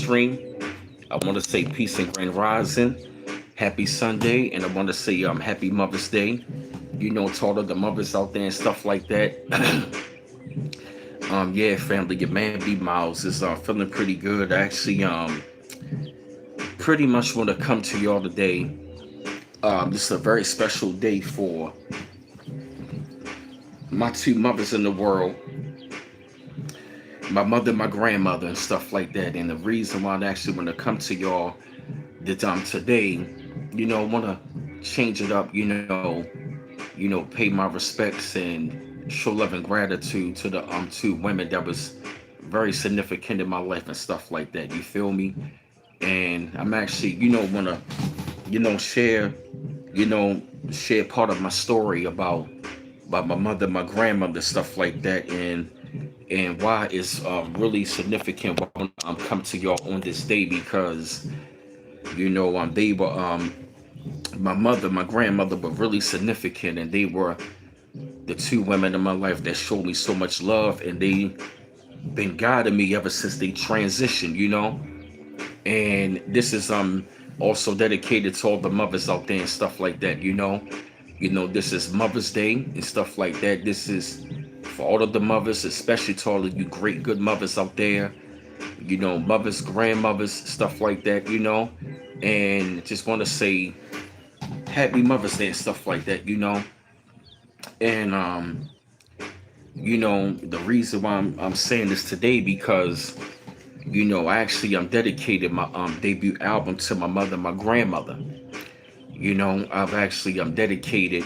stream. I want to say peace and grand rising. Happy Sunday, and I want to say happy Mother's Day. To all of the mothers out there and stuff like that. Yeah, family, your man B Miles is feeling pretty good. I actually pretty much want to come to y'all today. This is a very special day for my two mothers in the world, my mother, my grandmother, and stuff like that. And the reason why I actually want to come to y'all that today, I want to change it up. Pay my respects and show love and gratitude to the two women that was very significant in my life and stuff like that. You feel me? And I'm actually, want to, share, share part of my story about my mother, my grandmother, stuff like that, and why it's really significant when I'm come to y'all on this day because they were my mother, my grandmother were really significant, and they were the two women in my life that showed me so much love, and they been guiding me ever since they transitioned. And this is also dedicated to all the mothers out there and stuff like that. This is Mother's Day and stuff like that. This is for all of the mothers, especially to all of you great good mothers out there, mothers, grandmothers, stuff like that. And just want to say happy Mother's Day and stuff like that. And the reason why I'm saying this today because I'm dedicated my debut album to my mother, my grandmother. I've actually I'm dedicated,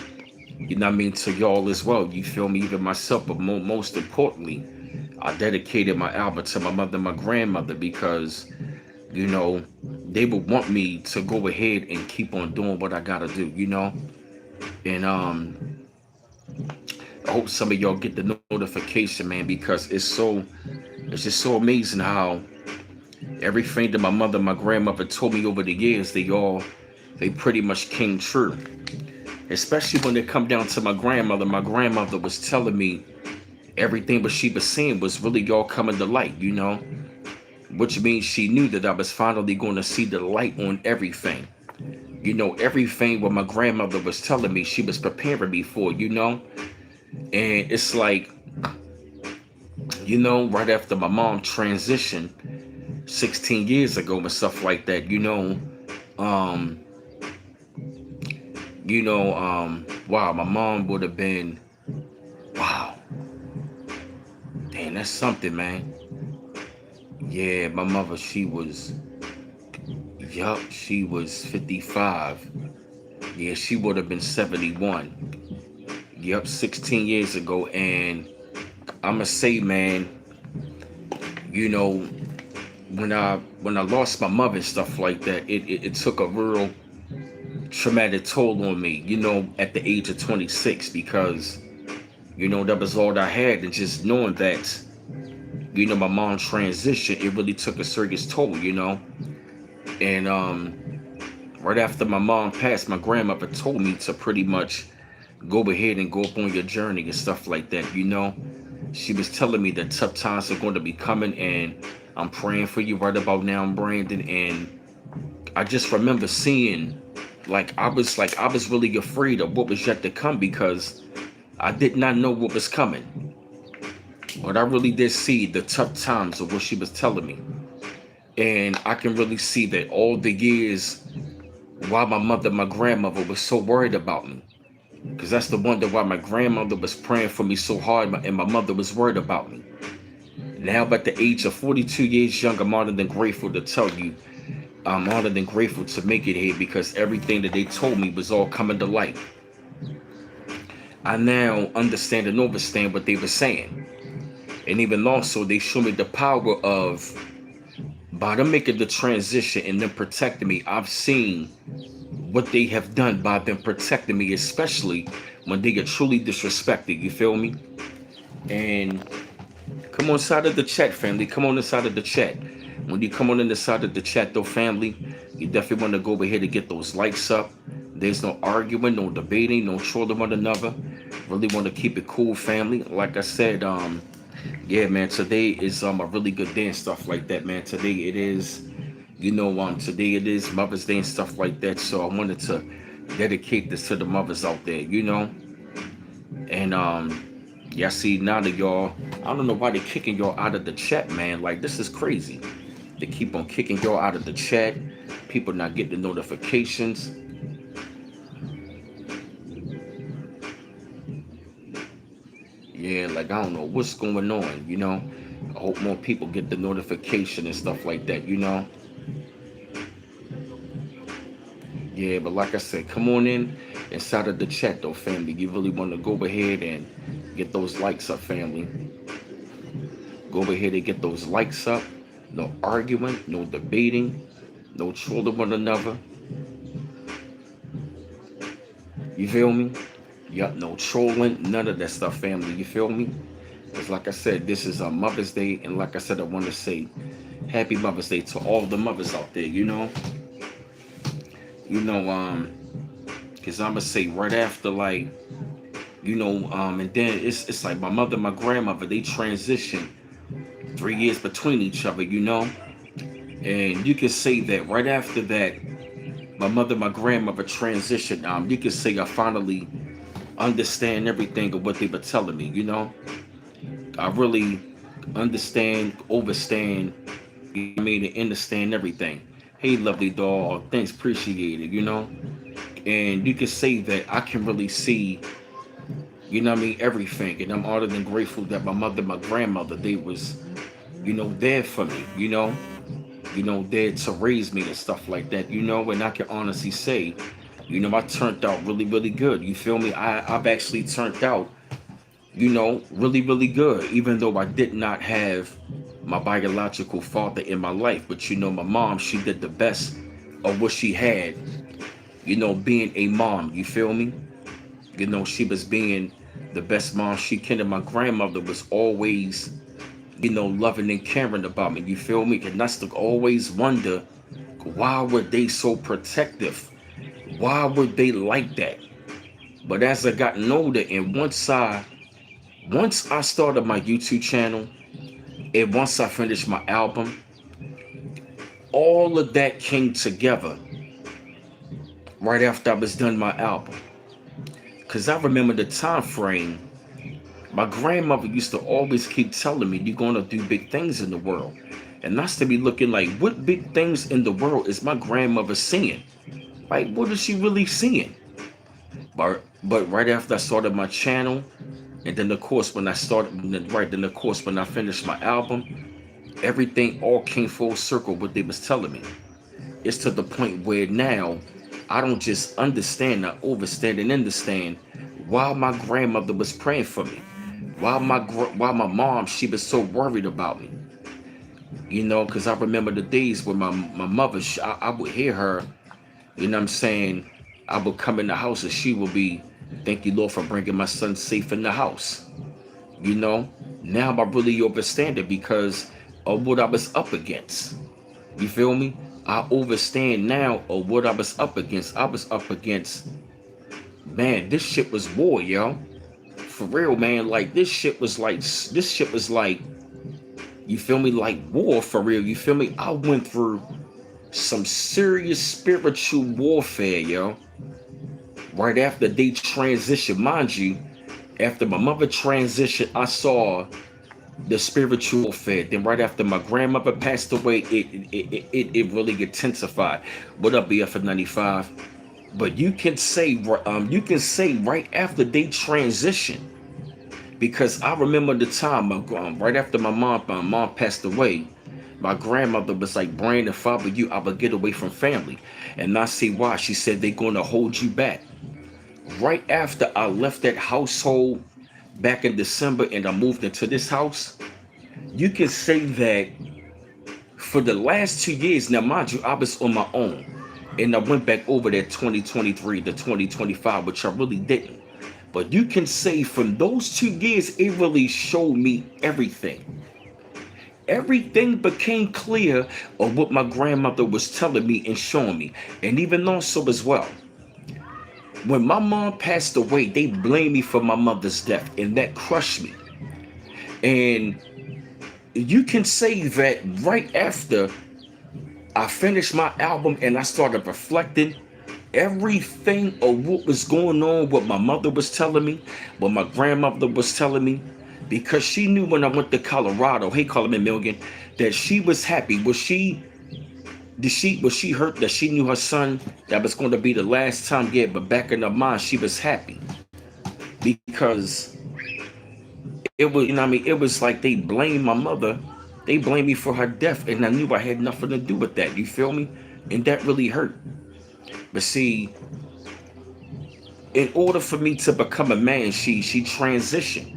to y'all as well. You feel me? Even myself, but most importantly, I dedicated my album to my mother, my grandmother, because they would want me to go ahead and keep on doing what I gotta do. And I hope some of y'all get the notification, man, because it's just so amazing how everything that my mother, my grandmother told me over the years, they pretty much came true. Especially when it come down to my grandmother. My grandmother was telling me everything what she was saying was really all coming to light. Which means she knew that I was finally going to see the light on everything. Everything what my grandmother was telling me, she was preparing me for. And it's like, right after my mom transitioned 16 years ago and stuff like that, um, wow, my mom would have been, wow, damn, that's something, man. Yeah, my mother, she was 55. Yeah, she would have been 71. Yep, 16 years ago. And I'ma say, man, when I lost my mother and stuff like that, it took a real traumatic toll on me, at the age of 26, because, that was all I had. And just knowing that, my mom transition, it really took a serious toll. And right after my mom passed, my grandmother told me to pretty much go ahead and go up on your journey and stuff like that. She was telling me that tough times are going to be coming, and I'm praying for you right about now, Brandon. And I just remember seeing, I was really afraid of what was yet to come because I did not know what was coming. But I really did see the tough times of what she was telling me. And I can really see that all the years why my mother, my grandmother was so worried about me. Because that's the wonder why my grandmother was praying for me so hard and my mother was worried about me. Now, at the age of 42 years young, I'm honored and grateful to tell you, I'm honored and grateful to make it here because everything that they told me was all coming to light. I now understand and understand what they were saying. And even also, they showed me the power of, by them making the transition and them protecting me, I've seen what they have done by them protecting me, especially when they get truly disrespected. You feel me? And come on inside of the chat, family. Come on inside of the chat. When you come on in the side of the chat, though, family, you definitely want to go over here to get those likes up. There's no arguing, no debating, no trolling one another. Really want to keep it cool, family. Like I said, Yeah, man. Today is a really good day and stuff like that, man. Today it is, today it is Mother's Day and stuff like that. So I wanted to dedicate this to the mothers out there, And yeah, I see now that y'all, I don't know why they're kicking y'all out of the chat, man. Like this is crazy. They keep on kicking y'all out of the chat. People not getting the notifications. Yeah, like I don't know what's going on. I hope more people get the notification and stuff like that. Yeah, but like I said, come on in inside of the chat though, family. You really want to go ahead and get those likes up, family. Go ahead and get those likes up. No arguing, no debating, no trolling one another. You feel me? Yup, no trolling, none of that stuff, family. You feel me? Because like I said, this is a Mother's Day, and like I said, I want to say Happy Mother's Day to all the mothers out there. You know, because I'm gonna say right after, like, and then it's like my mother, my grandmother, they transitioned 3 years between each other. And you can say that right after that, my mother, my grandmother transitioned. You can say I finally understand everything of what they were telling me. I really understand, overstand, and understand everything. Hey, lovely doll, thanks, appreciate it. And you can say that I can really see, everything. And I'm honored and grateful that my mother, my grandmother, they was, there for me, there to raise me and stuff like that. And I can honestly say, I turned out really, really good. You feel me? I've actually turned out, really, really good, even though I did not have my biological father in my life. But my mom, she did the best of what she had, being a mom. You feel me? She was being the best mom she can. And my grandmother was always, loving and caring about me. You feel me? And that's to always wonder, why were they so protective? Why were they like that? But as I got older, and once I started my YouTube channel, and once I finished my album, all of that came together right after I was done my album. Cause I remember the time frame. My grandmother used to always keep telling me, you're gonna do big things in the world. And that's to be looking like, what big things in the world is my grandmother seeing? Like, what is she really seeing? But right after I started my channel, and then of course when I finished my album, everything all came full circle what they was telling me. It's to the point where now I don't just understand, I overstand and understand why my grandmother was praying for me. Why my mom, she was so worried about me. Because I remember the days when my mother, I would hear her, I'm saying, I would come in the house and she would be, thank you, Lord, for bringing my son safe in the house. Now I really understand it because of what I was up against. You feel me? I understand now of what I was up against. I was up against, man, this shit was war, yo. For real, man. Like, this shit was like, you feel me? Like war, for real. You feel me? I went through some serious spiritual warfare, yo. Right after they transitioned, mind you, after my mother transitioned, I saw the spiritual warfare. Then right after my grandmother passed away, it really intensified. What up, BF 95? But you can say right after they transitioned, because I remember the time right after my mom passed away. My grandmother was like, Brandon, if I were you, I would get away from family. And I see why. She said they're going to hold you back. Right after I left that household back in December and I moved into this house, you can say that for the last 2 years, now mind you, I was on my own. And I went back over that 2023 to 2025, which I really didn't. But you can say from those 2 years, it really showed me everything. Everything became clear of what my grandmother was telling me and showing me. And even also as well, when my mom passed away, they blamed me for my mother's death, and that crushed me. And you can say that right after I finished my album and I started reflecting everything of what was going on, what my mother was telling me, what my grandmother was telling me, because she knew when I went to Colorado, hey, call me Milligan, that she was happy. Was she hurt that she knew her son that was going to be the last time? Yeah, but back in her mind, she was happy because it was, you know what I mean, it was like they blamed my mother. They blamed me for her death, and I knew I had nothing to do with that. You feel me? And that really hurt. But see, in order for me to become a man, she transitioned.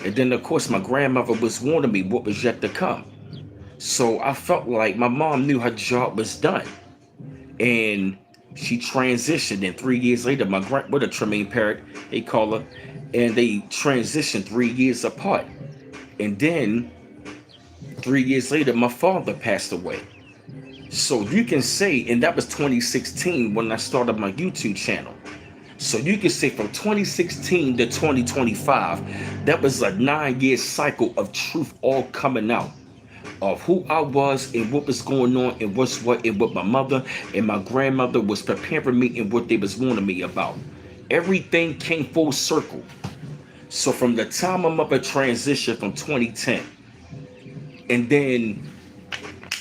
And then of course my grandmother was warning me what was yet to come. So I felt like my mom knew her job was done. And she transitioned, and 3 years later, my grand with a Tremaine Parrot, they call her, and they transitioned 3 years apart. And then 3 years later, my father passed away. So you can say, and that was 2016 when I started my YouTube channel. So you can say from 2016 to 2025, that was a 9 year cycle of truth all coming out of who I was and what was going on and what's what and what my mother and my grandmother was preparing me and what they was warning me about. Everything came full circle. So from the time my mother transitioned from 2010 and then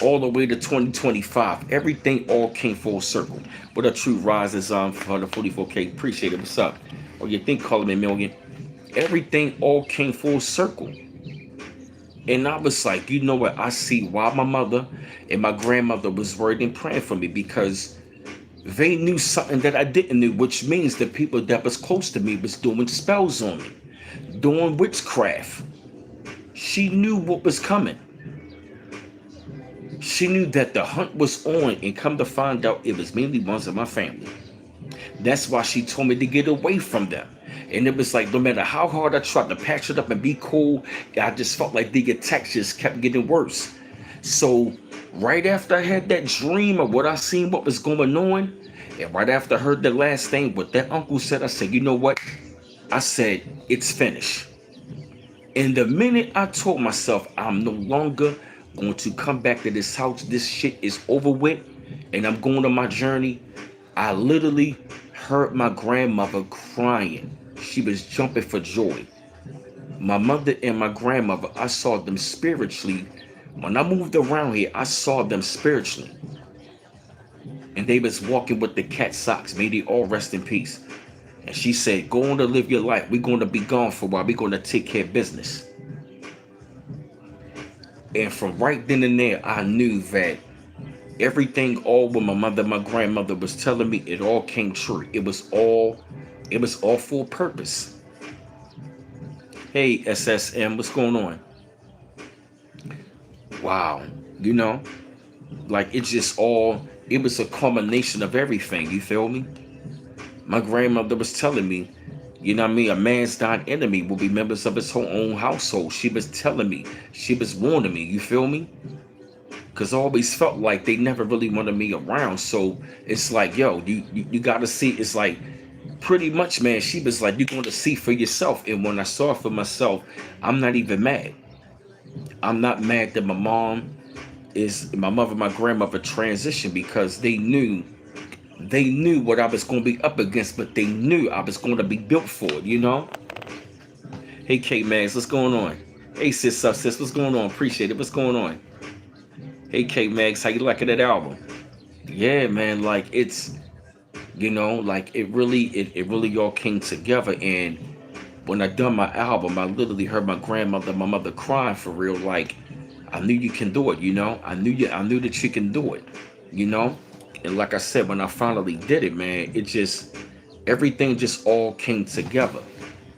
all the way to 2025, everything all came full circle. What a true rises for the 44K. Appreciate it. What's up? Or you think calling me Milligan. Everything all came full circle. And I was like, you know what? I see why my mother and my grandmother was worried and praying for me, because they knew something that I didn't know, which means the people that was close to me was doing spells on me, doing witchcraft. She knew what was coming. She knew that the hunt was on, and come to find out it was mainly ones of my family. That's why she told me to get away from them. And it was like, no matter how hard I tried to patch it up and be cool, I just felt like the attacks just kept getting worse. So right after I had that dream of what I seen, what was going on, and right after I heard the last thing, what that uncle said, I said, you know what? I said, it's finished. And the minute I told myself I'm no longer going to come back to this house, this shit is over with, and I'm going on my journey, I literally heard my grandmother crying. She was jumping for joy. My mother and my grandmother, I saw them spiritually. When I moved around here, I saw them spiritually. And they was walking with the cat socks. May they all rest in peace. And she said, go on to live your life. We're going to be gone for a while. We're going to take care of business. And from right then and there, I knew that everything, all what my mother, my grandmother was telling me, it all came true. It was all full purpose. Hey, SSM, what's going on? Wow. You know, like it was a culmination of everything. You feel me? My grandmother was telling me, you know what I mean, a man's dying enemy will be members of his whole own household. She was telling me, she was warning me, you feel me? Because I always felt like they never really wanted me around. So it's like, yo, you got to see, it's like, pretty much, man, she was like, you're going to see for yourself. And when I saw it for myself, I'm not even mad. I'm not mad that my mother, my grandmother transitioned, because they knew what I was going to be up against, but they knew I was going to be built for it, you know? Hey, Kate Mags, what's going on? Hey, sis, what's going on? Appreciate it. What's going on? Hey, Kate Mags, how you liking that album? Yeah, man, like it's, like it really all came together. And when I done my album, I literally heard my mother crying for real. Like, I knew you can do it, I knew that you can do it, you know? And like I said, when I finally did it, man, everything just all came together.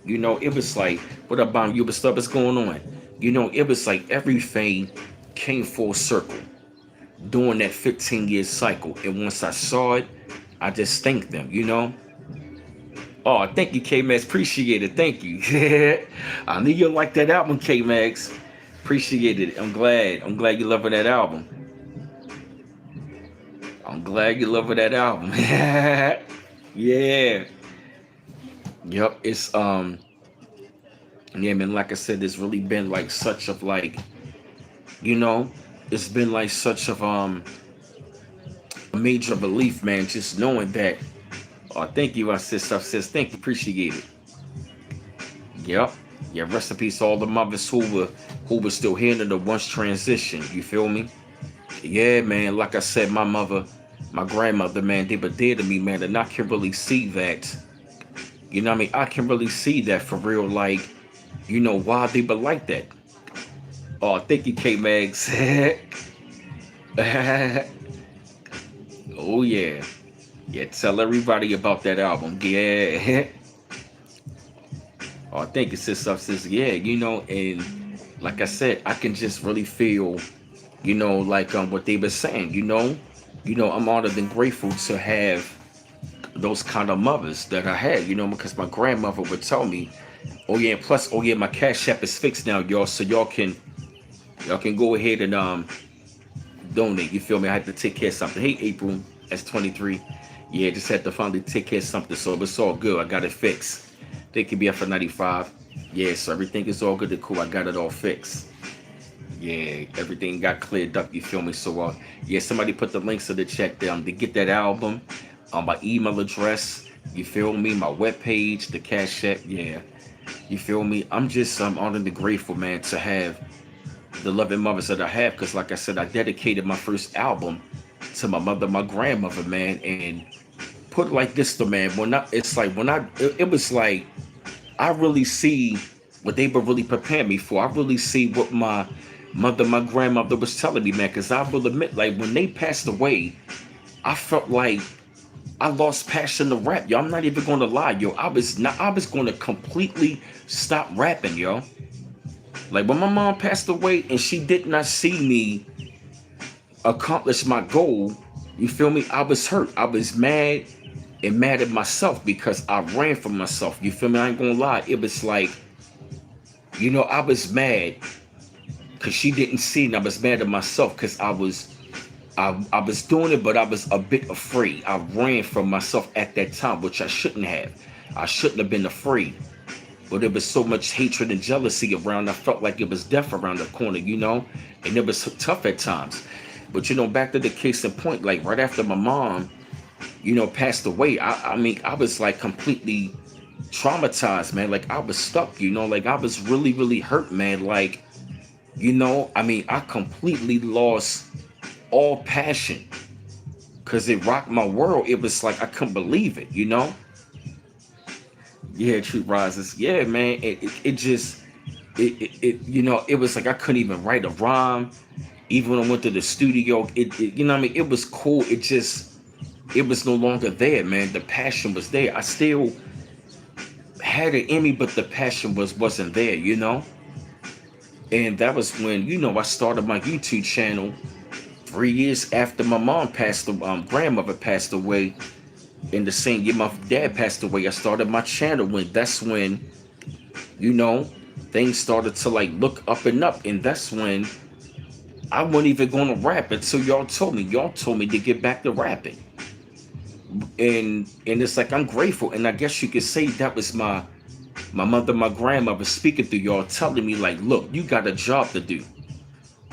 It was like, what about you? What's going on? It was like everything came full circle during that 15-year cycle. And once I saw it, I just thanked them. Oh, thank you, K-Max. Appreciate it. Thank you. I knew you'd like that album, K-Max. Appreciate it. I'm glad. You loving that album. I'm glad you loving that album. Yeah. Yep. Yeah, man, like I said, it's really been like such of like, you know, it's been like such of a major relief, man, just knowing that. Oh, thank you, sis. Thank you, appreciate it. Yep. Yeah, rest in peace to all the mothers who were still here in the once transition. You feel me? Yeah, man. Like I said, my mother, my grandmother, man, they were dear to me, man, and I can really see that. You know what I mean? I can really see that for real. Like, why they were like that. Oh, thank you, K Mags. Oh yeah. Yeah, tell everybody about that album. Yeah. Oh, thank you, sis. Yeah, and like I said, I can just really feel, like what they were saying, I'm honored and grateful to have those kind of mothers that I had, because my grandmother would tell me, oh yeah, and plus, oh yeah, my cash app is fixed now, y'all, so y'all can go ahead and donate. You feel me? I had to take care of something. Hey, April, that's 23. Yeah, just had to finally take care of something, so it's all good. I got it fixed. They could be up for 95. Yeah, so everything is all good and cool. I got it all fixed. Yeah, everything got cleared up. You feel me? So, yeah, somebody put the links to the chat down to get that album. My email address. You feel me? My webpage, the Cash App. Yeah, you feel me? I'm just honored and grateful, man, to have the loving mothers that I have. Because, like I said, I dedicated my first album to my mother, my grandmother, man, and put it like this, though, man. It was like I really see what they were really preparing me for. I really see what my mother, my grandmother was telling me, man. Because I will admit, like when they passed away, I felt like I lost passion to rap, yo. I'm not even going to lie, yo. I was going to completely stop rapping, yo. Like when my mom passed away and she did not see me accomplish my goal, you feel me? I was hurt. I was mad and mad at myself because I ran from myself. You feel me? I ain't gonna lie. It was like, I was mad because she didn't see, and I was mad at myself because I was doing it, but I was a bit afraid. I ran from myself at that time, which I shouldn't have. I shouldn't have been afraid. But there was so much hatred and jealousy around. I felt like it was death around the corner, and it was tough at times. But back to the case in point, like right after my mom, passed away, I mean, I was like completely traumatized, man. Like I was stuck, like I was really, really hurt, man. Like, I mean, I completely lost all passion because it rocked my world. It was like I couldn't believe it, Yeah, Truth Rises. Yeah, man. It just it was like I couldn't even write a rhyme. Even when I went to the studio, what I mean, it was cool. It was no longer there, man. The passion was there. I still had it in me, but the passion wasn't there, And that was when, I started my YouTube channel 3 years after my grandmother passed away. In the same year my dad passed away, I started my channel. That's when, things started to like look up and up. And that's when I wasn't even going to rap until y'all told me to get back to rapping. And it's like I'm grateful, and I guess you could say that was my mother, my grandmother speaking through y'all, telling me like, look, you got a job to do.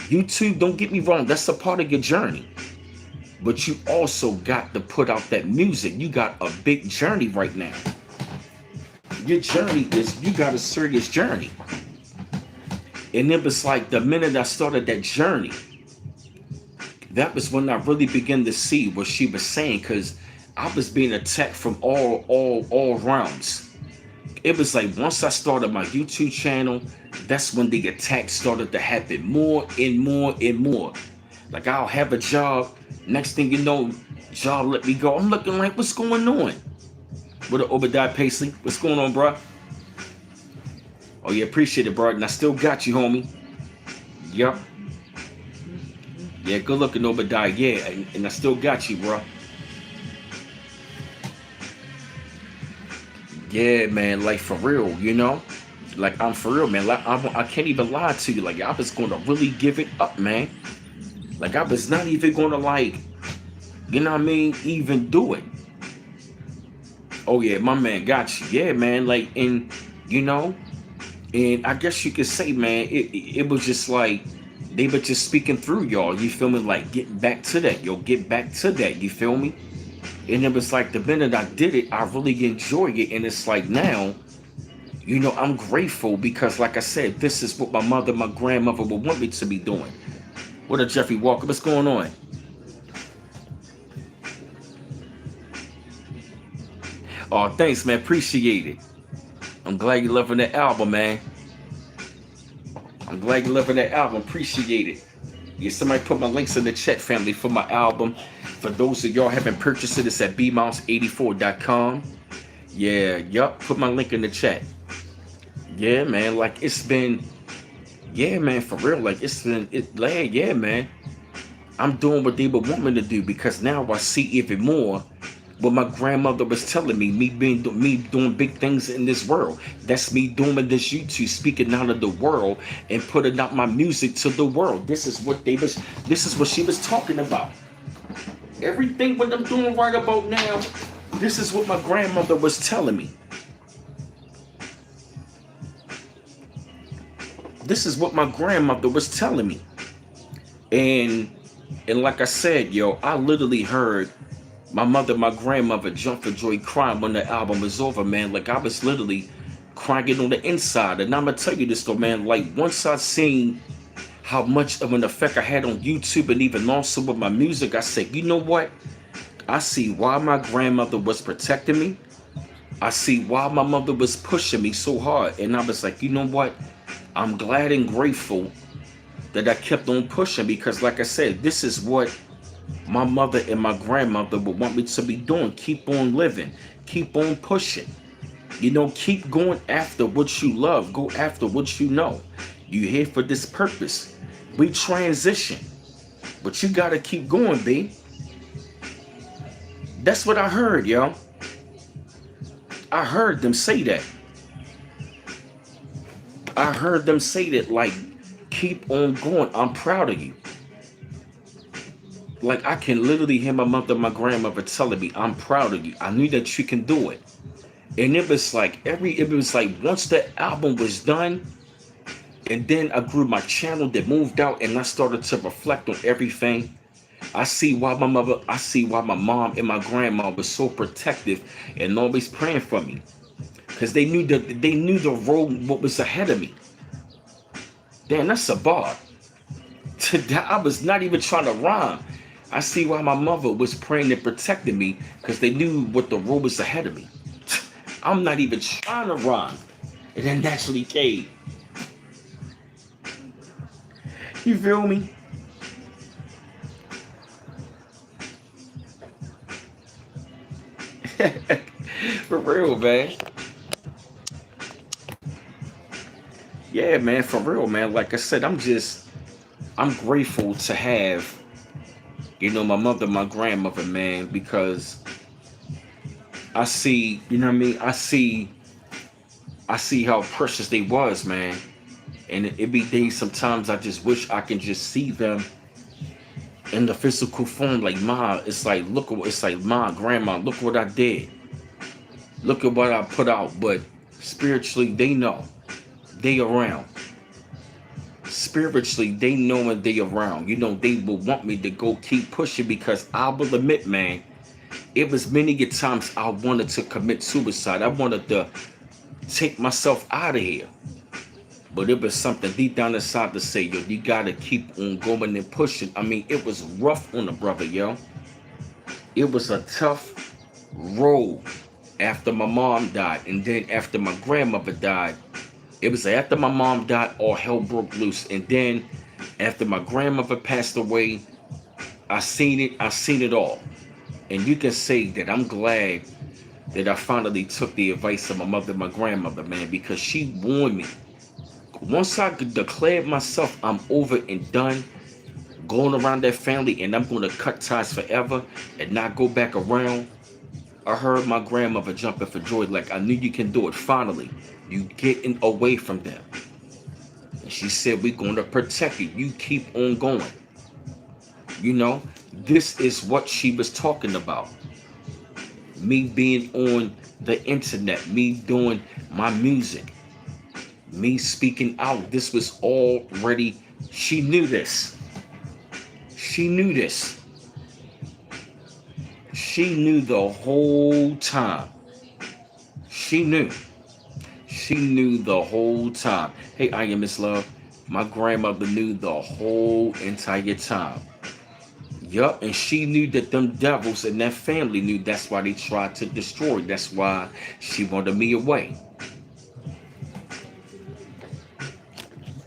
YouTube, don't get me wrong, that's a part of your journey, but you also got to put out that music. You got a big journey right now. Your journey you got a serious journey. And it was like the minute I started that journey, that was when I really began to see what she was saying, because I was being attacked from all rounds. It was like once I started my YouTube channel, that's when the attacks started to happen more and more and more. Like I'll have a job, next thing you know, job let me go. I'm looking like, what's going on? What up, Obadiah Paisley? What's going on, bro? Oh yeah, appreciate it, bro. And I still got you, homie. Yup. Yeah, good looking, Obadiah. Yeah, and I still got you, bro. Yeah, man, like for real, Like I'm for real, man. Like I can't even lie to you. Like I was going to really give it up, man. Like I was not even going to like, what I mean, even do it. Oh yeah, my man got you. Yeah, man. Like and And I guess you could say, man, it was just like they were just speaking through y'all. You feel me? Like getting back to that, yo, get back to that. You feel me? And it was like the minute I did it, I really enjoyed it. And it's like now, I'm grateful because, like I said, this is what my mother, my grandmother would want me to be doing. What a Jeffrey Walker, what's going on? Oh, thanks, man. Appreciate it. I'm glad you're loving that album, man. I'm glad you're loving that album. Appreciate it. Yeah, somebody put my links in the chat, family, for my album. For those of y'all haven't purchased it, it's at bmouse84.com. Yeah, yup. Put my link in the chat. Yeah, man. Like it's been, yeah, man, for real. Like yeah, man. I'm doing what they would want me to do because now I see even more what my grandmother was telling me. Me doing big things in this world. That's me doing this YouTube, speaking out of the world and putting out my music to the world. This is what she was talking about. Everything what I'm doing right about now, this is what my grandmother was telling me. This is what my grandmother was telling me. And like I said, yo, I literally heard my mother, my grandmother jump for joy crying when the album was over, man. Like I was literally crying on the inside. And I'm gonna tell you this though, man. Like once I seen how much of an effect I had on YouTube and even also with my music, I said, you know what? I see why my grandmother was protecting me. I see why my mother was pushing me so hard. And I was like, you know what? I'm glad and grateful that I kept on pushing because, like I said, this is what my mother and my grandmother would want me to be doing. Keep on living. Keep on pushing. Keep going after what you love. Go after what you know. You're here for this purpose. We transition. But you got to keep going, B. That's what I heard, yo. I heard them say that. I heard them say that, like, keep on going. I'm proud of you. Like, I can literally hear my mother, my grandmother telling me, I'm proud of you. I knew that you can do it. And it was like once the album was done, and then I grew my channel that moved out and I started to reflect on everything. I see why my mom and my grandma was so protective and always praying for me. Because they knew the road, what was ahead of me. Damn, that's a bar. I was not even trying to rhyme. I see why my mother was praying and protecting me because they knew what the road was ahead of me. I'm not even trying to rhyme. And then naturally came. You feel me? For real, man. Yeah, man, for real, man. Like I said, I'm grateful to have, my mother, my grandmother, man, because I see, you know what I mean? I see how precious they was, man. And it be days sometimes I just wish I can just see them in the physical form. Like, it's like, ma, grandma, look what I did. Look at what I put out. But spiritually, they know. They around. Spiritually, they know when they around. They will want me to go keep pushing because I will admit, man, it was many times I wanted to commit suicide. I wanted to take myself out of here. But it was something deep down inside to say, yo, you gotta keep on going and pushing. I mean, it was rough on the brother, yo. It was a tough road after my mom died. And then after my grandmother died, it was after my mom died, all hell broke loose. And then after my grandmother passed away, I seen it all. And you can say that I'm glad that I finally took the advice of my mother, my grandmother, man, because she warned me. Once I declared myself, I'm over and done going around that family and I'm going to cut ties forever and not go back around. I heard my grandmother jumping for joy, like, I knew you can do it. Finally, you getting away from them. And she said, we're going to protect you. You keep on going. This is what she was talking about. Me being on the internet, me doing my music, Me speaking out, this was already, she knew this. She knew this. She knew the whole time. She knew. She knew the whole time. Hey, I am Miss Love. My grandmother knew the whole entire time. Yup, and she knew that them devils and that family knew that's why they tried to destroy. That's why she wanted me away.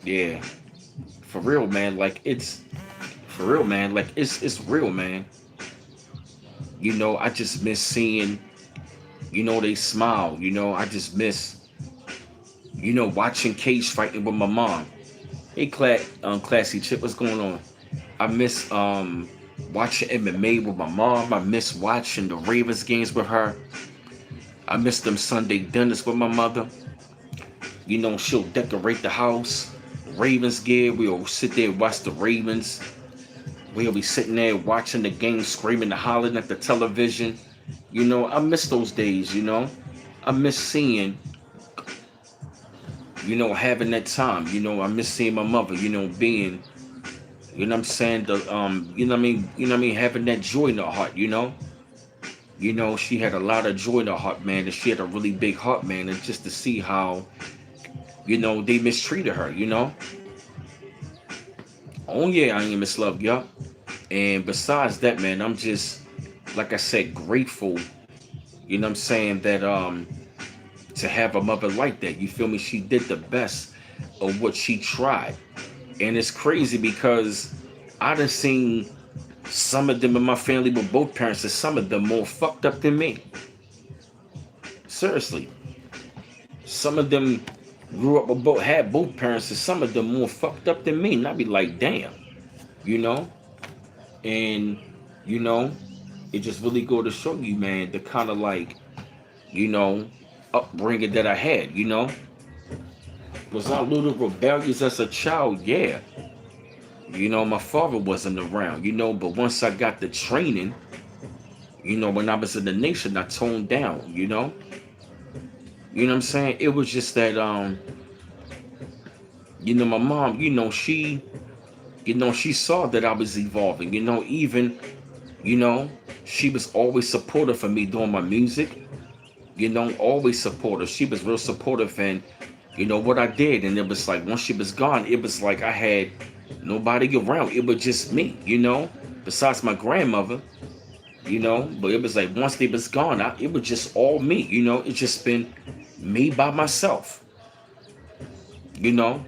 Yeah, for real, man. Like it's for real, man. Like it's real, man. I just miss seeing, they smile. I just miss, watching Cage fighting with my mom. Hey, classy chip, what's going on? I miss watching MMA with my mom. I miss watching the Ravens games with her. I miss them Sunday dinners with my mother. She'll decorate the house. Ravens gear. We'll sit there and watch the Ravens. We'll be sitting there watching the game, screaming and hollering at the television. I miss those days, I miss seeing, having that time. I miss seeing my mother, being, what I'm saying, having that joy in her heart, she had a lot of joy in her heart, man, and she had a really big heart, man, and just to see how, they mistreated her, Oh yeah, I am Miss Love, y'all. And besides that, man, I'm just, like I said, grateful, what I'm saying, that to have a mother like that. You feel me? She did the best of what she tried. And it's crazy because I done seen some of them in my family with both parents, and some of them more fucked up than me. Seriously. Some of them grew up with had both parents, and some of them more fucked up than me. And I'd be like, damn, you know? And, it just really go to show you, man, the kind of like, you know, upbringing that I had, Was I a little rebellious as a child? Yeah. My father wasn't around, but once I got the training, when I was in the nation, I toned down, You know what I'm saying? It was just that, my mom, she saw that I was evolving, even, you know, she was always supportive for me doing my music, always supportive. She was real supportive, and, what I did. And it was like, once she was gone, it was like I had nobody around. It was just me, besides my grandmother, but it was like once they was gone, it was just all me, it just been me by myself, you know,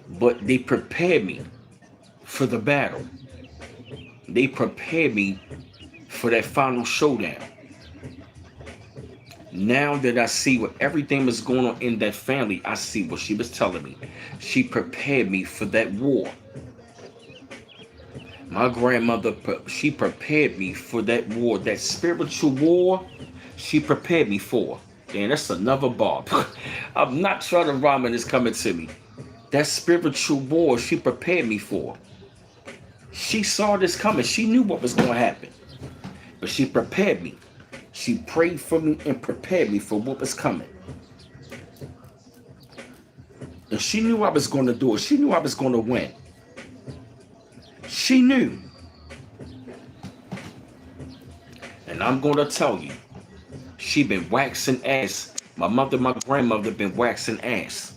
but they prepared me for the battle. They prepared me for that final showdown. Now that I see what everything was going on in that family, I see what she was telling me. She prepared me for that war. My grandmother, she prepared me for that war, that spiritual war. She prepared me for. And that's another bar. I'm not trying to rhyme, and it's coming to me. That spiritual war she prepared me for. She saw this coming. She knew what was going to happen. But she prepared me. She prayed for me and prepared me for what was coming. And she knew I was going to do it. She knew I was going to win. She knew. And I'm going to tell you, she been waxing ass. My grandmother been waxing ass.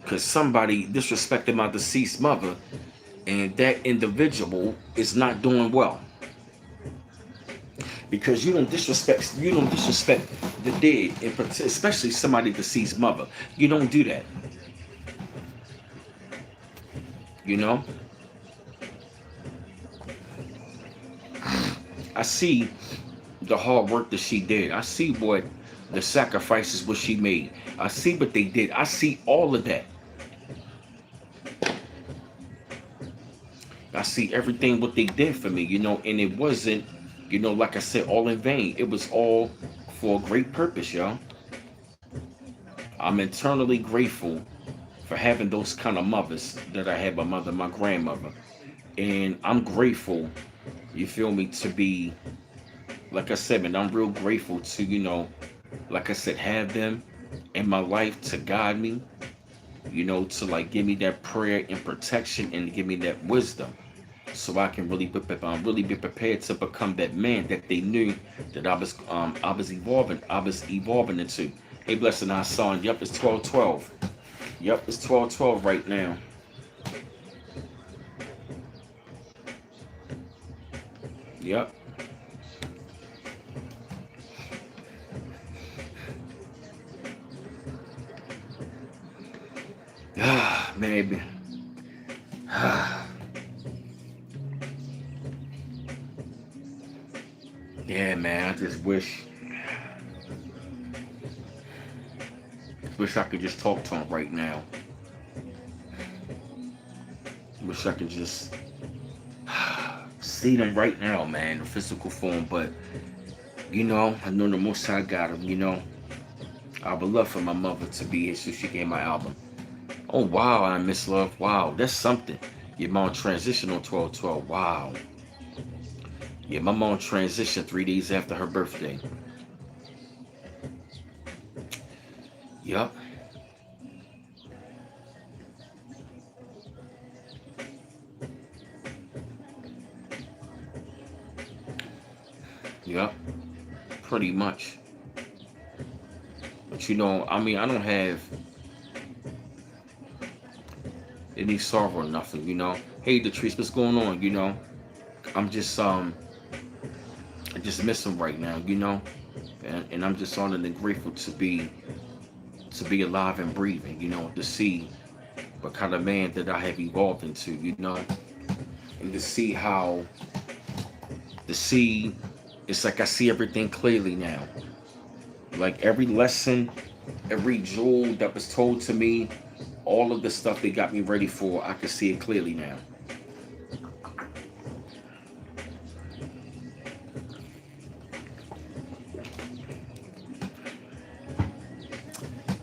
Because somebody disrespected my deceased mother, and that individual is not doing well. Because you don't disrespect the dead, and especially somebody deceased mother. You don't do that. I see the hard work that she did. I see what the sacrifices what she made. I see what they did. I see all of that. I see everything what they did for me, and it wasn't, like I said, all in vain. It was all for a great purpose, y'all. I'm eternally grateful for having those kind of mothers that I had, my grandmother. And I'm grateful, you feel me, to be, like I said, man, I'm real grateful to, like I said, have them. in my life to guide me, to like give me that prayer and protection and give me that wisdom so I can really be prepared to become that man that they knew that I was evolving into. Hey, blessing our son. Yep, it's 12:12. Yep, it's 12:12 right now. Yep. Ah, maybe. Ah, yeah, man. I just wish I could just talk to him right now. Wish I could just see them right now, man, in physical form. But I know the most I got him. I would love for my mother to be here so she gave my album. Oh wow, I miss love. Wow, that's something. Your mom transitioned on 12/12. Wow. Yeah, my mom transitioned 3 days after her birthday. Yup. Yup. Pretty much. But I mean, I don't have any sorrow or nothing. Hey, Latrice, what's going on? I'm just I just miss him right now. And I'm just honored and grateful to be alive and breathing. To see what kind of man that I have evolved into. And to see it's like I see everything clearly now. Like every lesson, every jewel that was told to me, all of the stuff they got me ready for, I can see it clearly now.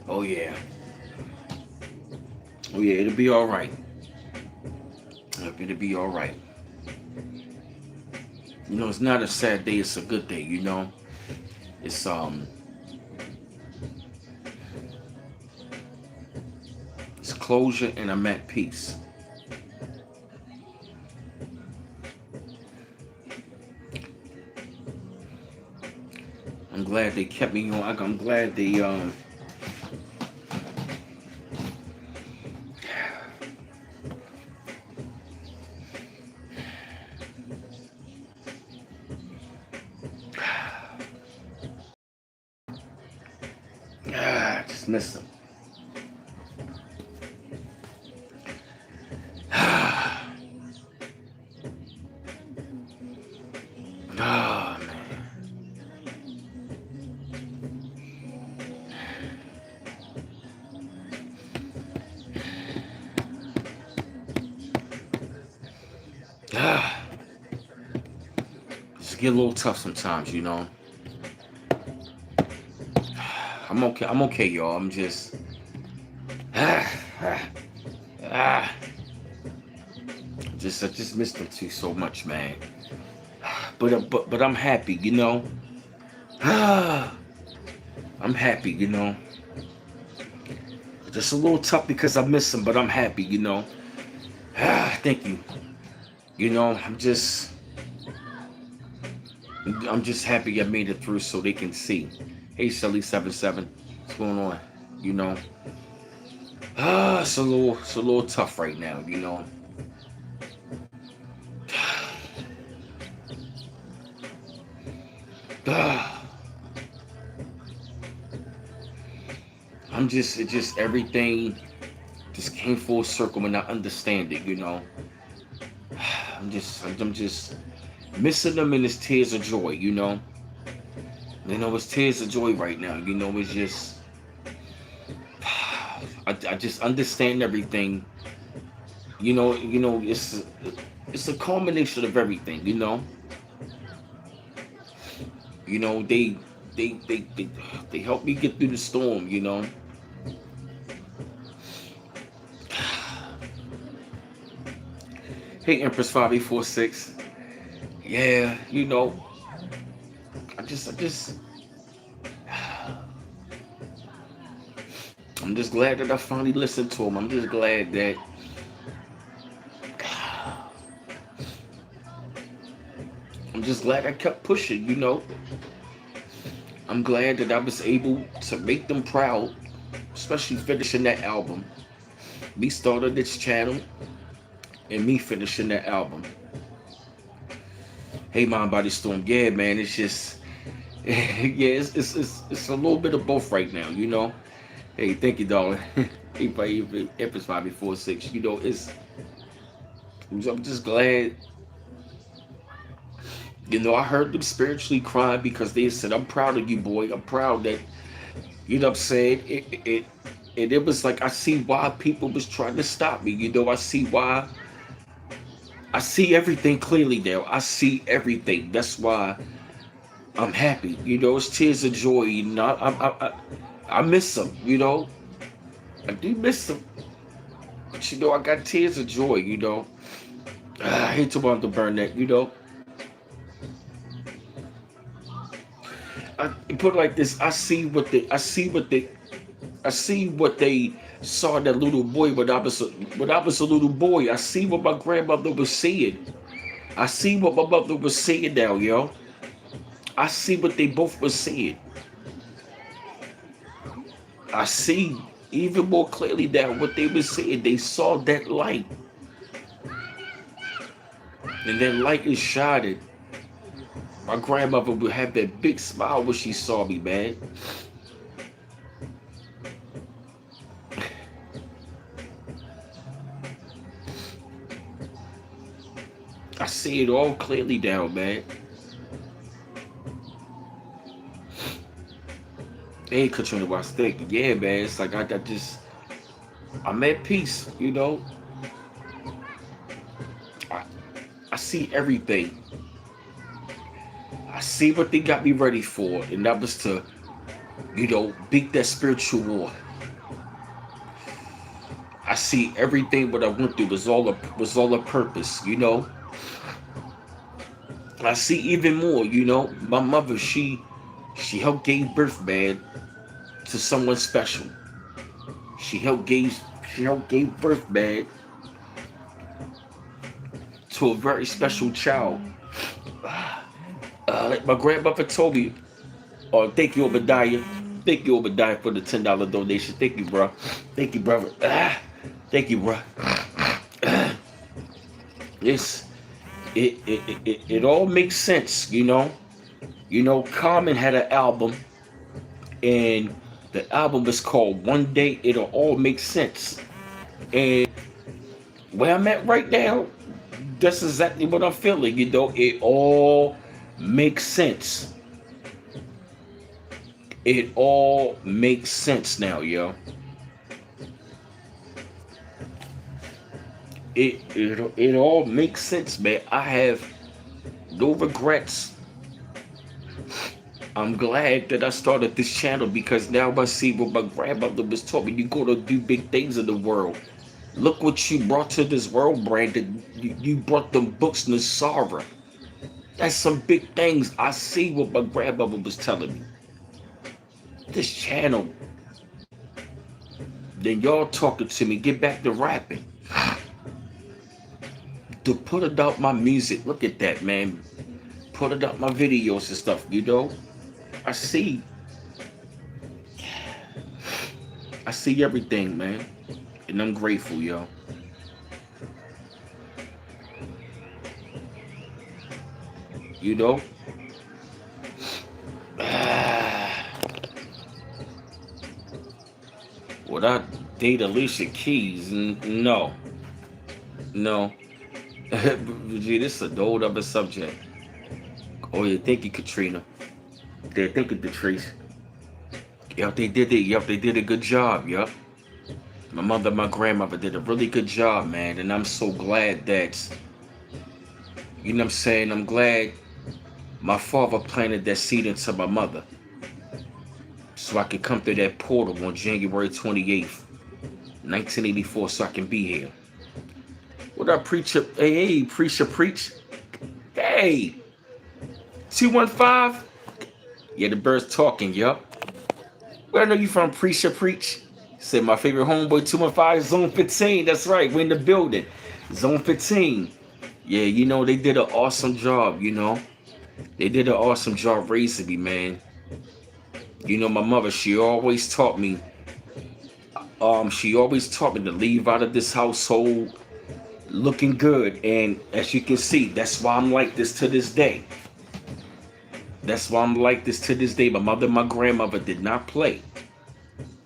Oh yeah. Oh yeah, it'll be all right. It'll be all right. It's not a sad day, it's a good day, It's it's closure and I'm at peace. I'm glad they kept me on. I'm glad they just miss them. Oh man. Just get a little tough sometimes. I'm okay. I'm okay, y'all. I'm just ah, I just missed them too so much, man. But I'm happy. I'm happy. Just a little tough because I miss them, but I'm happy. Thank you. I'm just happy I made it through so they can see. Hey, Shelly 77, what's going on? You know, it's a little tough right now. Ah, it just everything just came full circle and I understand it. I'm just missing them and it's tears of joy. It's tears of joy right now. It's just I just understand everything. It's a culmination of everything. They help me get through the storm. Hey, Empress 5846. Yeah, I just I'm just glad that I finally listened to him. I'm just glad that I'm just glad I kept pushing, you know. I'm glad that I was able to make them proud, especially finishing that album. Me starting this channel and me finishing that album. Hey, Mind Body Storm. Yeah, man, it's just, yeah, it's a little bit of both right now, you know. Hey, thank you, darling. Empress 546. You know, I'm just glad. You know, I heard them spiritually crying because they said, "I'm proud of you, boy. I'm proud that." You know what I'm saying? And it was like I see why people was trying to stop me. You know, I see why. I see everything clearly now. I see everything. That's why I'm happy. You know, it's tears of joy. You know, I miss them. You know, I do miss them. But you know, I got tears of joy. You know, I hate to want to burn that. You know, I put it like this. I see what they saw that little boy when I was a little boy. I see what my grandmother was seeing. I see what my mother was seeing now, yo. I see what they both were seeing. I see even more clearly now what they were seeing. They saw that light. And that light is shining. My grandmother would have that big smile when she saw me, man. I see it all clearly now, man. Hey, Katrina was thinking, yeah, man. It's like I'm at peace, you know. I, I see everything. I see what they got me ready for, and that was to, you know, beat that spiritual war. I see everything what I went through was all a purpose, you know. I see even more, you know. My mother, she helped gave birth, man, to someone special. She helped gave she helped gave birth, man, to a very special child. Like my grandmother told me, oh, thank you, Obadiah. Thank you, Obadiah, for the $10 donation. Thank you, bro. Thank you, brother. Thank you, bro. It's it all makes sense, you know. You know, Common had an album, and the album was called One Day It'll All Make Sense. And where I'm at right now, that's exactly what I'm feeling. You know, it all makes sense. It all makes sense now, yo. It all makes sense, man. I have no regrets. I'm glad that I started this channel because now I see what my grandmother was taught me. You're gonna do big things in the world. Look what you brought to this world, Brandon. You brought them books, Nasara. That's some big things. I see what my grandmother was telling me. This channel. Then y'all talking to me. Get back to rapping. To put it out my music. Look at that, man. Put it out my videos and stuff, you know. I see everything, man. And I'm grateful, yo. You know? Would I date Alicia Keys? No. No. Gee, this is a whole other subject. Oh yeah, thank you, Katrina. Yeah, thank you, Patrice. Yep, they did it. Yep, they did a good job. Yep. My mother, my grandmother did a really good job, man. And I'm so glad that, you know what I'm saying? I'm glad my father planted that seed into my mother. So I could come through that portal on January 28th, 1984, so I can be here. What up, preacher? Hey, preacher, preach. Hey, 215. Yeah, the bird's talking, yup. Where I know you from, preacher, preach? Said my favorite homeboy 215 Zone 15. That's right. We're in the building. Zone 15. Yeah, you know, they did an awesome job, you know. They did an awesome job raising me, man. You know, my mother, she always taught me to leave out of this household looking good. And as you can see, that's why I'm like this to this day. That's why I'm like this to this day. My mother and my grandmother did not play.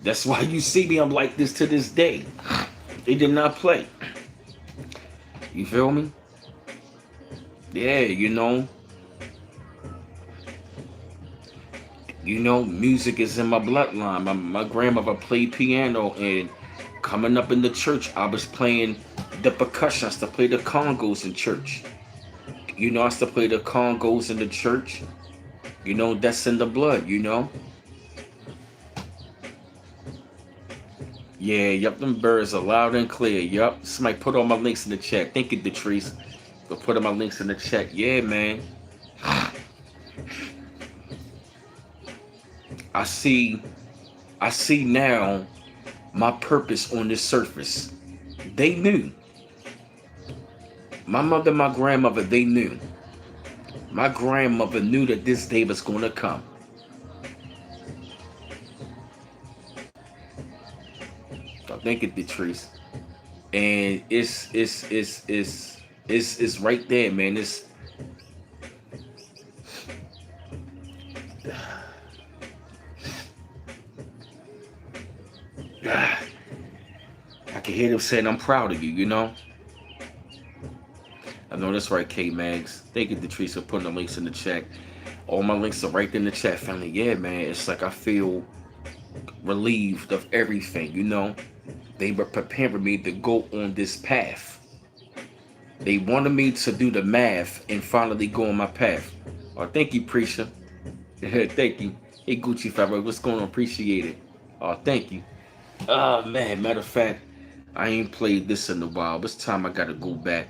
That's why you see me, I'm like this to this day. They did not play. You feel me? Yeah, you know. You know, music is in my bloodline. My grandmother played piano, and coming up in the church, I was playing the percussion. I used to play the congos in church. You know, I used to play the congos in the church. You know, that's in the blood, you know. Yeah, yep, them birds are loud and clear. Yep. Somebody put all my links in the chat. Thank you, Detrice, for putting my links in the chat. Yeah, man. I see now my purpose on this surface. They knew. My mother, my grandmother, they knew. My grandmother knew that this day was going to come. So thank you, Detrice. And it's right there, man. It's I can hear them saying, I'm proud of you, you know? I know that's right, K-Mags. Thank you, Detrice, for putting the links in the chat. All my links are right in the chat, family. Yeah, man, it's like I feel relieved of everything, you know? They were preparing me to go on this path. They wanted me to do the math and finally go on my path. Oh, thank you, Prisha. Thank you. Hey, Gucci Favre, what's going on? Appreciate it. Oh, thank you. Oh, man, matter of fact, I ain't played this in a while. It's time I gotta go back.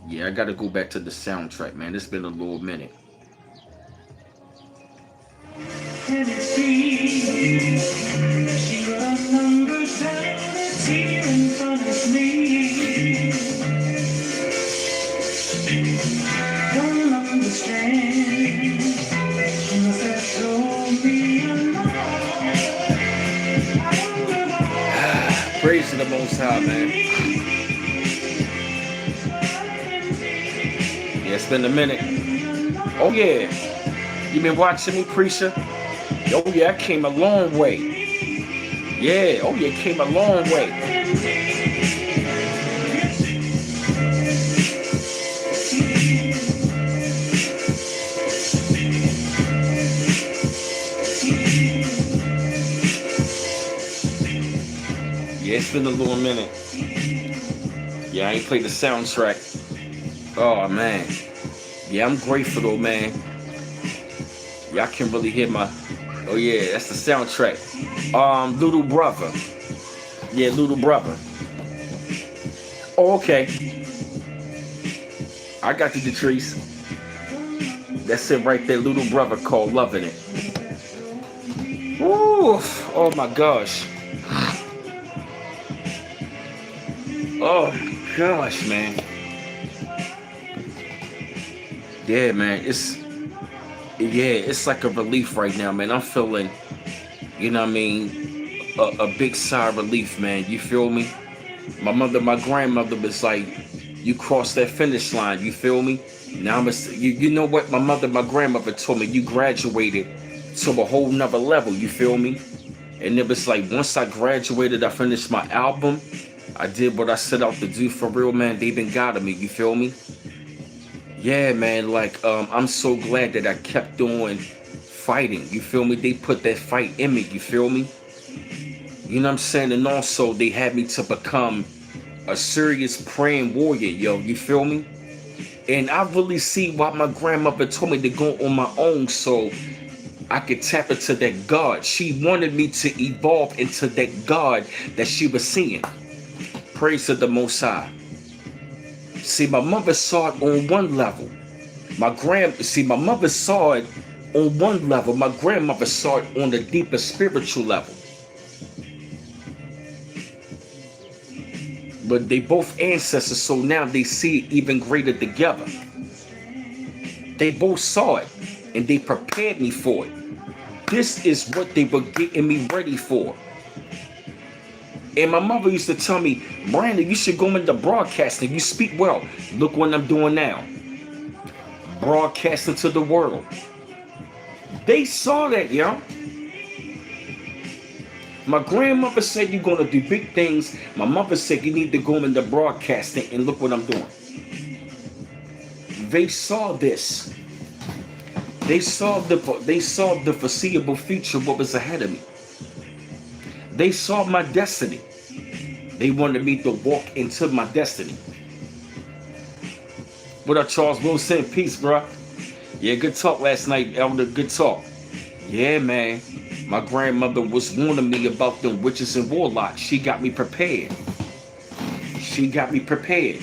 Yeah, I gotta go back to the soundtrack, man. It's been a little minute. And it seems she remembers everything in front of me. Don't understand. She must have told me a praise to the Most High, man. Yeah, it's been a minute. Oh yeah, you been watching me, Prisha? Oh yeah, I came a long way. Yeah, oh yeah, came a long way. Yeah, it's been a little minute. Yeah, I ain't played the soundtrack. Oh man. Yeah, I'm grateful though, man. Y'all can really hear my. Oh yeah, that's the soundtrack. Little Brother. Yeah, Little Brother. Oh, okay. I got the Detrice. That's it right there, Little Brother, called Loving It. Woo! Oh my gosh. Oh gosh, man. Yeah, man. It's like a relief right now, man. I'm feeling, you know what I mean, a big sigh of relief, man. You feel me? My grandmother was like, you crossed that finish line. You feel me? Now you know what? My grandmother told me, you graduated to a whole nother level. You feel me? And it was like, once I graduated, I finished my album. I did what I set out to do for real, man. They been guiding me. You feel me? Yeah, man, like, I'm so glad that I kept on fighting. You feel me? They put that fight in me. You feel me? You know what I'm saying? And also, they had me to become a serious praying warrior, yo. You feel me? And I really see why my grandmother told me to go on my own so I could tap into that God. She wanted me to evolve into that God that she was seeing. Praise to the Most High. See, my mother saw it on one level. My mother saw it on one level, my grandmother saw it on the deeper spiritual level. But they both ancestors, so now they see it even greater together. They both saw it and they prepared me for it. This is what they were getting me ready for. And my mother used to tell me, Brandon, you should go into broadcasting. You speak well. Look what I'm doing now. Broadcasting to the world. They saw that, yo. My grandmother said you're going to do big things. My mother said you need to go into broadcasting, and look what I'm doing. They saw this. They saw the foreseeable future, what was ahead of me. They saw my destiny. They wanted me to walk into my destiny. What up, Charles Wilson? Peace, bro. Yeah, good talk last night, Elder. Good talk. Yeah, man. My grandmother was warning me about them witches and warlocks. She got me prepared. She got me prepared.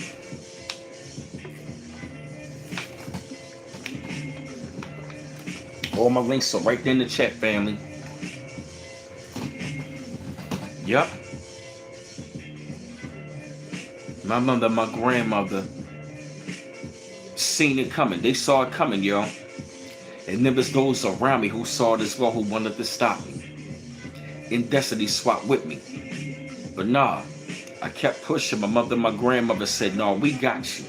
All my links are right there in the chat, family. Yup. My mother, my grandmother seen it coming. They saw it coming, yo. And there was those around me who saw it as well, who wanted to stop me. And destiny swapped with me. But nah, I kept pushing. My mother, my grandmother said, no, we got you.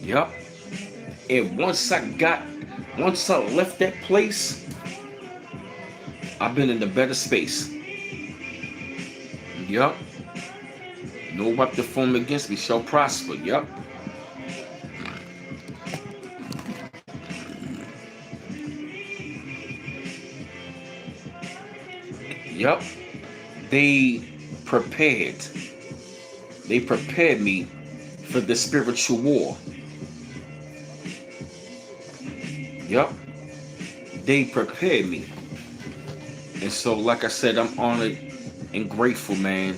Yup. And once I left that place, I've been in a better space. Yup. No weapon formed against me shall prosper. Yup. Yup. They prepared me for the spiritual war. Yup. They prepared me. And so, like I said, I'm honored and grateful, man.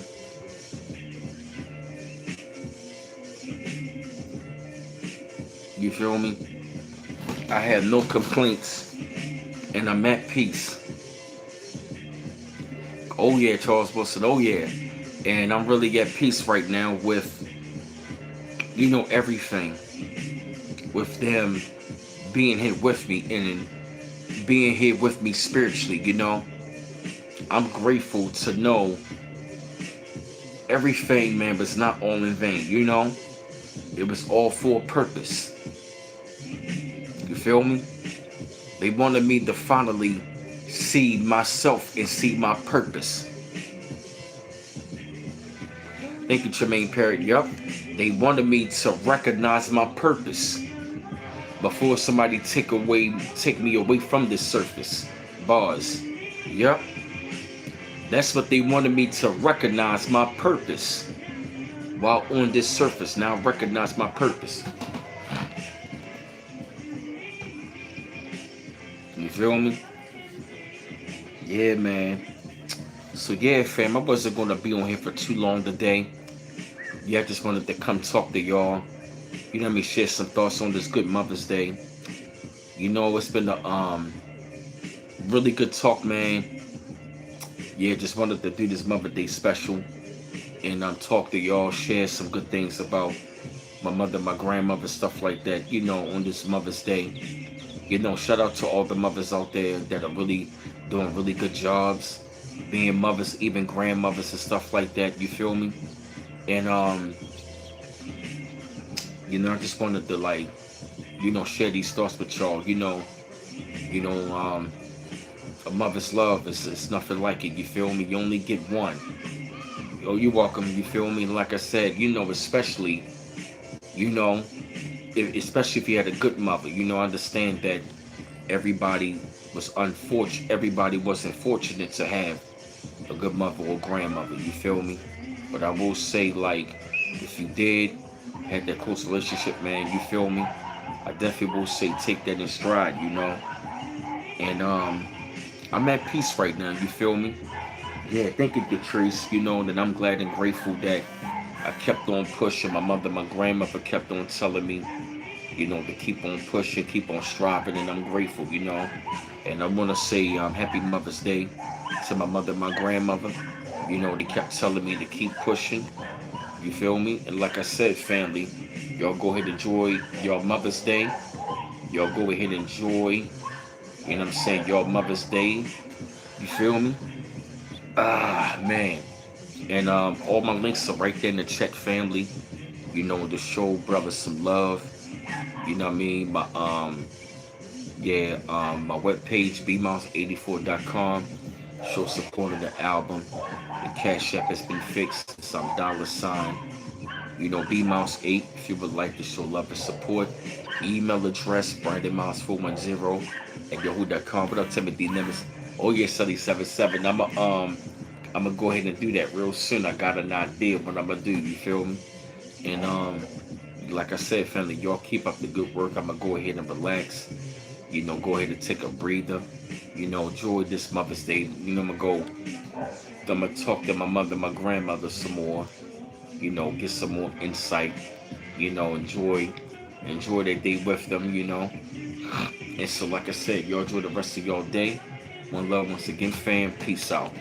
You feel me? I have no complaints and I'm at peace. Oh yeah, Charles Wilson, oh yeah. And I'm really at peace right now with, everything. With them being here with me and being here with me spiritually, I'm grateful to know everything, man, was not all in vain, It was all for a purpose. You feel me? They wanted me to finally see myself and see my purpose. Thank you, Tremaine Parrott. Yup. They wanted me to recognize my purpose before somebody take me away from this surface. Bars. Yup. That's what they wanted me to recognize my purpose while on this surface. Now I recognize my purpose. You feel me? Yeah, man. So yeah, fam, I wasn't gonna be on here for too long today. Yeah, I just wanted to come talk to y'all. Let me share some thoughts on this good Mother's Day. It's been a really good talk, man. Yeah, just wanted to do this Mother's Day special and talk to y'all, share some good things about my mother, my grandmother, stuff like that, on this Mother's Day. Shout out to all the mothers out there that are really doing really good jobs, being mothers, even grandmothers and stuff like that, you feel me? And I just wanted to share these thoughts with y'all. A mother's love is nothing like it, you feel me? You only get one. Oh, you're welcome, you feel me? Like I said, especially especially if you had a good mother, I understand that everybody wasn't fortunate to have a good mother or grandmother, you feel me? But I will say, if you did had that close relationship, man, you feel me? I definitely will say take that in stride, And I'm at peace right now, you feel me? Yeah, thank you, Patrice, that I'm glad and grateful that I kept on pushing. My mother, my grandmother kept on telling me, you know, to keep on pushing, keep on striving, and I'm grateful, you know. And I want to say Happy Mother's Day to my mother, and my grandmother. You know, they kept telling me to keep pushing. You feel me? And like I said, family, y'all go ahead and enjoy your Mother's Day. Y'all go ahead and enjoy, you know what I'm saying, your Mother's Day. You feel me? Ah, man. And all my links are right there in the chat, family. You know, to show brothers some love. You know what I mean? My webpage, bmouse84.com. Show support of the album. The Cash App has been fixed. Some $sign. You know, bmouse8 if you would like to show love and support. Email address, BrandonMouse410 at yahoo.com. What up, Timothy Nimitz? Oh yeah, Sunny77. I'm gonna go ahead and do that real soon. I got an idea of what I'm gonna do, you feel me? And like I said, family, y'all keep up the good work. I'm gonna go ahead and relax. You know, go ahead and take a breather. You know, enjoy this Mother's Day. You know, I'm gonna talk to my mother, my grandmother some more. You know, get some more insight. You know, enjoy that day with them. You know, and so like I said, y'all enjoy the rest of your day. One love once again, fam. Peace out.